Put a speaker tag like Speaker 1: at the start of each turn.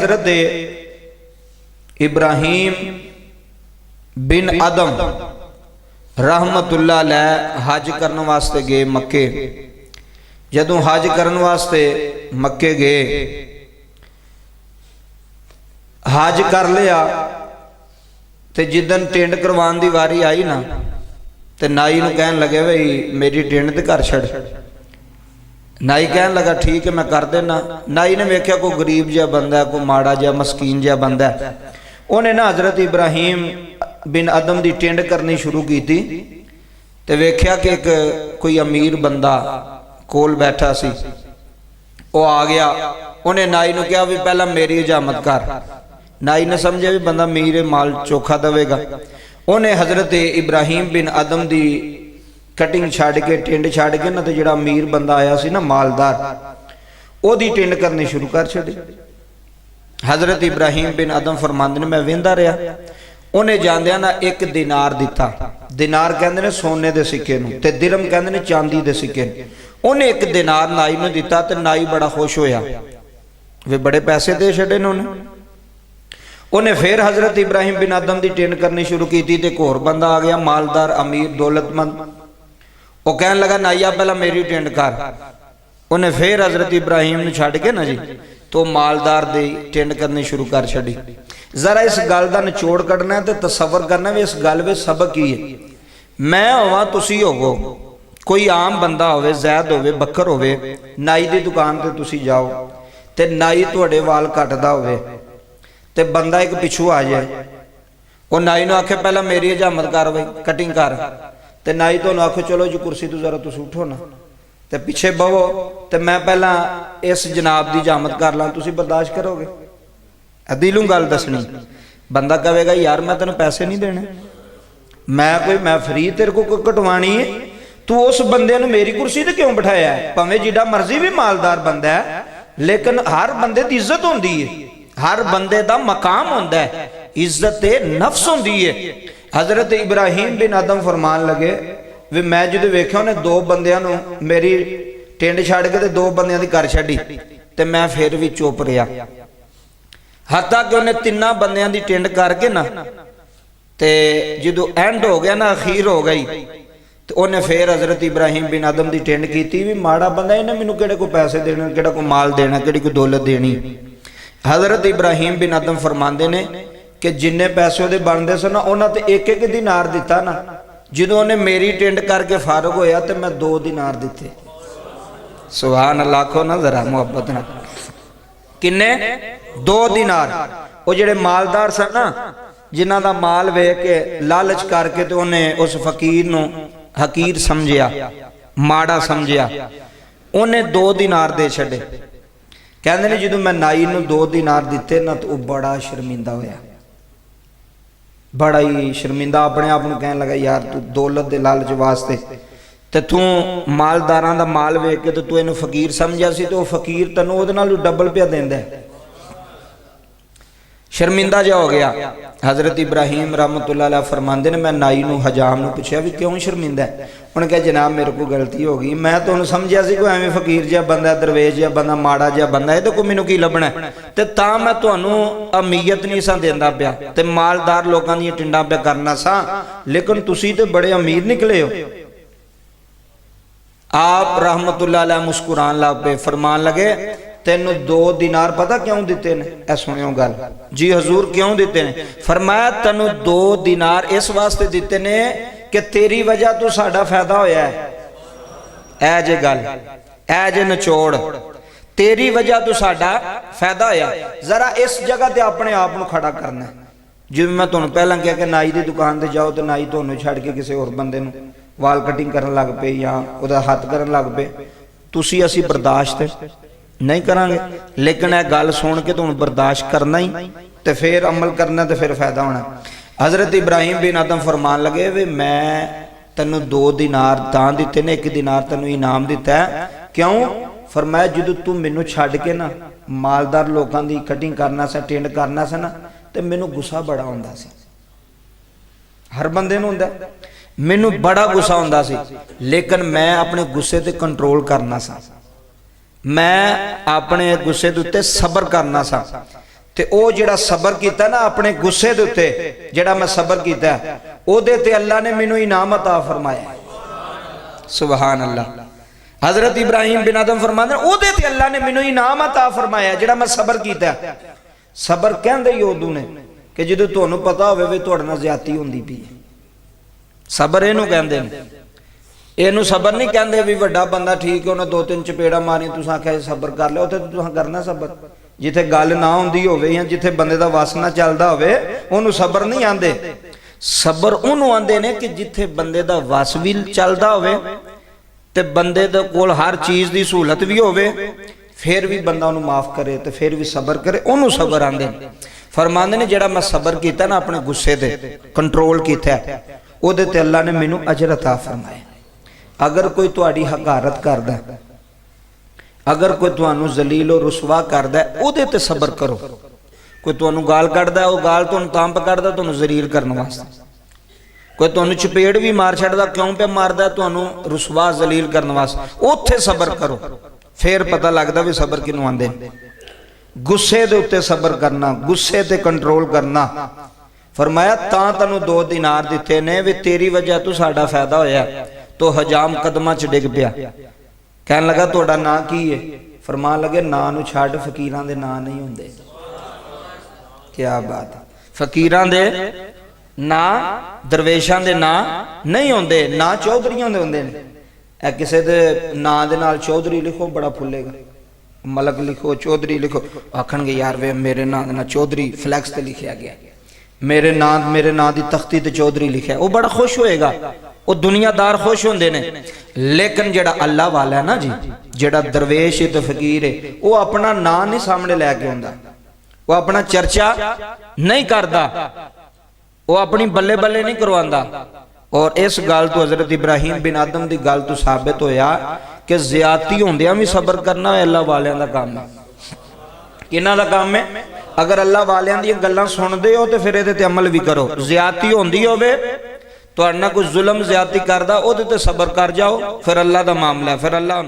Speaker 1: हजरत इब्राहीम बिन अदम रहमतुल्लाह अलैह हज करने वास्ते गए मक्के। जदों हज करने वास्ते मक्के गए, हज कर लिया ते जिदन टिंड करवाने की वारी आई ना, तो नाई नूं कहन लगे भाई मेरी टिंड ते कर छड़। नाई कहन लगा ठीक है मैं कर देना। नाई ने वेख्या कोई गरीब जिहा बंदा है, कोई माड़ा जिहा मस्कीन जिहा बंदा है। उन्हें ना हजरत इब्राहीम बिन अदम की टिंड करनी शुरू की थी, तो वेख्या कि एक कोई अमीर बंदा कोल बैठा सी, वो आ गया। उन्हें नाई नूं कहा भी पहला मेरी हजामत कर। नाई ने समझा भी बंदा मीर माल चोखा देवेगा। उन्हें हजरत इब्राहीम बिन अदम की कटिंग छड़ के टिंड छड़ के ना, तो जिहड़ा अमीर बंदा आया सी ना मालदार, ओदी टिंड करनी शुरू कर छड़ी। हजरत इब्राहीम बिन अदम फरमांदे ने मैं वेंदा रहा। उन्हें जांदियां ना एक दिनार दिता। दिनार कहंदे ने सोने दे सिक्के नूं, ते दिरहम कहंदे ने चांदी दे सिक्के नूं। उन्हें एक दिनार नाई नूं दिता, ते नाई बड़ा खुश होया, वे बड़े पैसे दे छड़े ने उन्हें। फिर हजरत इब्राहीम बिन अदम की टिंड करनी शुरू की थी, ते एक होर बंदा आ गया मालदार अमीर दौलतमंद। वो कहन लगा नाइया पहला मेरी टिंड कर। उन्हें फिर हजरत इब्राहीम ने छड़ के ना जी तो मालदार दी टिंड करनी शुरू कर छड़ी। जरा इस गल का निचोड़ कढ़ना है, तो तसव्वुर करना भी इस गल में सबक की है। मैं होवां तुसी होवो, कोई आम बंदा होवे, जैद होवे, बकर होवे, नाई की दुकान ते तुसी जाओ, ते नाई तुहाडे वाल कटदा होवे, ते बंदा एक पिछू आ जाए, वो नाई नूं आखे पहला मेरी हजामत कर बई कटिंग कर। ते नाई तुहानूं आखो चलो जी कुर्सी तो जरा तुसीं उठो ना, ते पिछे बवो, ते मैं पहला इस जनाब की हजामत कर ला, तुसीं बर्दाश्त करोगे? दिलों गल दसनी। बंदा कहेगा यार मैं तेन पैसे नहीं देने, मैं फ्री तेरे को कटवानी है, तू उस बंदे नूं मेरी कुर्सी ते क्यों बिठाया है? भावें जिड्डा मर्जी भी मालदार बंदा है, लेकिन हर बंदे की इज्जत होंदी है, हर बंदे का मकाम होंदा है, इज्जत नफ्स होंदी है। हजरत इब्राहीम बिन अदम फरमान लगे भी मैं जो वेख्या उन्हें दो बंदियां नूं मेरी टिंड छड़ के ते दो बंदियां दी कर छड़ी, ते मैं फिर भी चुप रहा। हत्ता कि उन्हें तिन्ना बंदियां दी टिंड करके ना, ते जो एंड हो गया ना, अखीर हो गई, तो उन्हें फिर हजरत इब्राहीम बिन अदम की टिंड की भी माड़ा बंदा इन्हें मैनू किहड़े को पैसे देने, किहड़ा को माल देना, किहड़ी को दौलत देनी। हजरत इब्राहीम बिन अदम फरमाते ने कि जिन्ने पैसे वो बनते सन उन्होंने तो एक एक दिनार दिता ना, जो उन्हें मेरी टिंड करके फारग होया तो मैं 2 दिनार दिते। सुभान अल्लाह को ना जरा मुहब्बत ना, किन्ने 2 दिनार। वो जेडे मालदार सन ना, जिन्हों का माल वेख के लालच करके तो उन्हें उस फकीर नूं हकीर समझिया, माड़ा समझिया, उन्हें 2 दिनार दे छड़े। कहते ने जो मैं नाई नूं 2 दिनार दिते ना, तो वह बड़ा शर्मिंदा होया, बड़ा ही शर्मिंदा, अपने आप को कहने लगा यार तू दौलत के लालच वास्ते ते तू मालदारां दा माल वेख के तो तू इनू फकीर समझा सी, तो फकीर तैनूं उहदे नाल डबल पिया देंदा है। शर्मिंदा जा हो गया। हजरत इब्राहीम रहमतुल्लाह अलैह फरमांदे ने मैं नाई नूं हजाम नूं पूछया भी क्यों शर्मिंदा है? उन्हें कहा जनाब मेरे को गलती हो गई, मैं तुहानूं समझिया सी कोई एवें फकीर जिहा बंदा, दरवेश जिहा बंदा, माड़ा जिहा बंदा, इहदे कोल मैनूं की लभना है, ते तां मैं तुहानूं अमीयत नहीं सा देंदा पिया, ते मालदार लोकां दीयां टिंडां पिया करना सा, लेकिन तुसीं ते बड़े अमीर निकले हो। आप रहमतुल्लाह अलैह मुस्कुरान लग पे, फरमान लगे तेन 2 दिनार पता क्यों दिते ने? ऐ सुनियो गल जी हजूर क्यों दिते ने? फरमाया तेनू 2 दिनार इस वास्ते दिते ने कि तेरी वजह तो साडा फायदा होया है। ऐ जे गल, ऐ जे निचोड़, तेरी वजह तो साडा फायदा होया। जरा इस जगह ते अपने आप को खड़ा करना। जिवें मैं तुहानूं पहलां कहा कि नाई की दुकान ते जाओ तो नाई तुहानूं छड्ड के किसी होर बंदे नूं वाल कटिंग करन लग पे या उहदा हत्थ करन लग पे, तुसीं असीं बर्दाश्त नहीं करांगे, लेकिन यह गल सुन के तुहानूं बर्दाश्त करना ही, तो फिर अमल करना, तो फिर फायदा होना। हजरत इब्राहीम बिन अदम फरमान लगे वे मैं तेनों 2 दिनार तां दिते ने, 1 दिनार तेनों इनाम दिता है। क्यों? फरमाया जो तू मैनू छड्ड के ना मालदार लोगों की कटिंग करना सा, टिंड करना सा ना, तो मैनू गुस्सा बड़ा हुंदा सी। हर बंदे नूं हुंदा, मैनू बड़ा गुस्सा हुंदा सी, लेकिन मैं अपने गुस्से ते कंट्रोल करना सा, मैं अपने गुस्से के उत्ते सबर करना सा, ਤੇ ਉਹ ਜਿਹੜਾ ਸਬਰ ਕੀਤਾ ਨਾ ਆਪਣੇ ਗੁੱਸੇ ਦੇ ਉੱਤੇ, ਜਿਹੜਾ ਮੈਂ ਸਬਰ ਕੀਤਾ ਉਹਦੇ ਤੇ ਅੱਲਾ ਨੇ ਮੈਨੂੰ ਇਨਾਮ ਅਤਾ ਫਰਮਾਇਆ। ਸੁਭਾਨ ਅੱਲਾਹ। हजरत इब्राहिम बिन आदम फरमाते ओदे ते अल्लाह ने मैनू इनाम अता फरमाया जिहड़ा मैं सबर कीता। सबर कहंदे ही उदू ने कि जदों तुहानू पता होवे वे तुहाडे नाल ज़्यादती हुंदी पई है। सबर इहनू कहंदे ने। इहनू सबर नहीं कहंदे भी वड्डा बंदा ठीक है उन्हें दो तीन चपेड़ा मारी तुसां आख्या सबर कर लिया, उत्थे तुसां करना सबर। जिथे गल ना हुंदी होवे या जिथे बंदे दा वस ना चलदा होवे उहनू सबर नहीं आंदे। सबर उहनू आंदे ने कि जिथे बंदे दा वस भी चलदा होवे ते बंदे दे कोल हर चीज़ की सहूलत भी होवे, फिर भी बंदा उन्हें माफ़ करे तो फिर भी सबर करे, उन्होंने सबर आंदे। फरमांदे ने जेड़ा मैं सबर किया ना अपने गुस्से ते कंट्रोल किया उहदे ते अल्लाह ने मैनू अजर अता फरमाया। अगर कोई तुहाडी हकारत करदा, अगर कोई तुहानू जलील और रुसवा करदा उहदे ते सबर करो। कोई तुहानू गाल कढ़दा वो गाल तुहानू तां कढ़दा तुहानू जलील करने वास्ते, कोई तुहानू चपेड़ भी मार छड़दा क्यों पे मारदा तुहानू रुसवा जलील करने वास्ते, उत्थे सबर करो। फिर पता लगदा भी सबर किनू आंदे। गुस्से दे उत्ते सबर करना, गुस्से ते कंट्रोल करना। फरमाया तां तैनू 2 दिनार दिते ने वे तेरी वजह तो साडा फायदा होया। तो हजाम कदमां च डिग पिया, कहन लगा तुहाडा नां की है? फरमान लगे नां नू छड्ड, फकीरां दे नां नहीं हुंदे। क्या बात है, फकीरां दे ना दरवेशां दे ना नहीं होंदे, ना चौधरियां दे होंदे ने। ए किसे दे नां दे नाल चौधरी लिखो बड़ा फुलेगा, मलक लिखो चौधरी लिखो आखणगे यार वे मेरे नां दे नाल चौधरी फ्लैक्स ते लिखिया गया, मेरे नां दी तख्ती ते चौधरी लिखिया, वो बड़ा खुश होएगा, वो दुनियादार खुश होंदे ने। लेकिन जेड़ा अल्लाह वाला है ना जी, जेड़ा दरवेश है ते फकीर है, वो अपना नां नहीं सामने लैके आउंदा, वो अपना चर्चा नहीं करदा, वो अपनी बल्ले बल्ले नहीं करवांदा। और इस गल तो हजरत इब्राहिम बिन आदम की गल तो साबित होया कि ज़्यादती होंदियां भी सबर करना अल्लाह वालियां दा काम है। किन्हां दा काम है? अगर अल्लाह वालियां दी गल्लां सुनदे हो तो फिर इहदे ते अमल भी करो। ज़्यादती होंदी होवे तुहाडे नाल कोई जुल्म ज़्यादती करदा ओहदे ते सबर कर जाओ, फिर अल्लाह दा मामला है, फिर अल्लाह